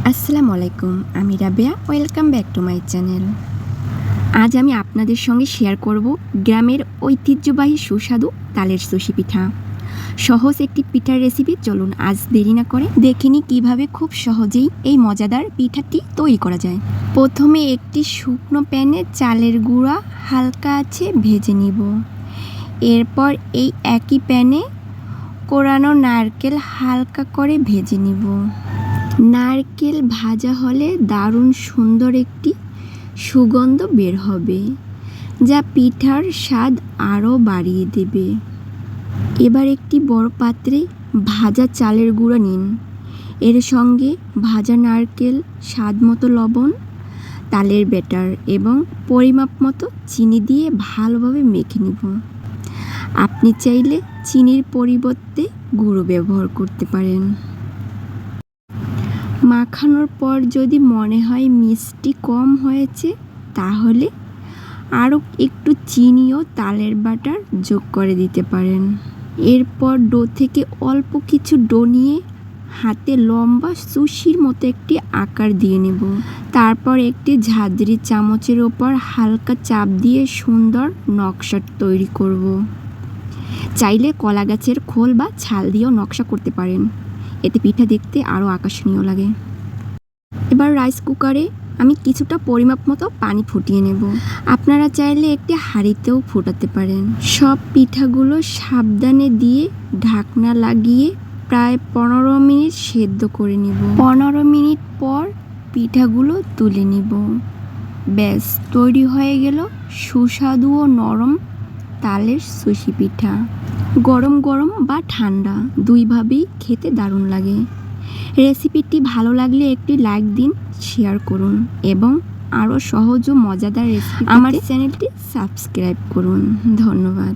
আসসালামু আলাইকুম, আমি Rabeya. Welcome back to my channel. আজ আমি আপনাদের সঙ্গে শেয়ার করব গ্রামের ঐতিহ্যবাহী সুস্বাদু তালের সুশি পিঠা। সহজ একটি পিঠার রেসিপি। চলুন আজ দেরি না করে দেখে নিই কীভাবে খুব সহজেই এই মজাদার পিঠাটি তৈরি করা যায়। প্রথমে একটি শুকনো প্যানে চালের গুঁড়া হালকা আছে ভেজে নিব। এরপর এই একই প্যানে কোরানো নারকেল হালকা করে ভেজে নিব। নারকেল ভাজা হলে দারুণ সুন্দর একটি সুগন্ধ বের হবে, যা পিঠার স্বাদ আরও বাড়িয়ে দেবে। এবার একটি বড় পাত্রে ভাজা চালের গুঁড়া নিন। এর সঙ্গে ভাজা নারকেল, স্বাদমতো লবণ, তালের ব্যাটার এবং পরিমাপ মতো চিনি দিয়ে ভালোভাবে মেখে নিব। আপনি চাইলে চিনির পরিবর্তে গুঁড়ো ব্যবহার করতে পারেন। মাখানোর পর যদি মনে হয় মিষ্টি কম হয়েছে, তাহলে আরও একটু চিনি ও তালের বাটার যোগ করে দিতে পারেন। এরপর ডো থেকে অল্প কিছু ডো নিয়ে হাতে লম্বা সুশির মতো একটি আকার দিয়ে নেব। তারপর একটি ঝাঁঝরি চামচের ওপর হালকা চাপ দিয়ে সুন্দর নকশা তৈরি করব। চাইলে কলা গাছের খোল বা ছাল দিয়েও নকশা করতে পারেন, এতে পিঠা দেখতে আরও আকর্ষণীয় লাগে। এবার রাইস কুকারে আমি কিছুটা পরিমাপ মতো পানি ফুটিয়ে নেব। আপনারা চাইলে একটি হাঁড়িতেও ফোটাতে পারেন। সব পিঠাগুলো সাবধানে দিয়ে ঢাকনা লাগিয়ে প্রায় 15 মিনিট সেদ্ধ করে নেব। 15 মিনিট পর পিঠাগুলো তুলে নেব। ব্যাস, তৈরি হয়ে গেল সুস্বাদু ও নরম তালের সুশি পিঠা। গরম গরম বা ঠান্ডা দুইভাবেই খেতে দারুণ লাগে। রেসিপিটি ভালো লাগলে একটি লাইক দিন, শেয়ার করুন এবং আরও সহজ ও মজাদার রেসিপি আমার চ্যানেলটি সাবস্ক্রাইব করুন। ধন্যবাদ।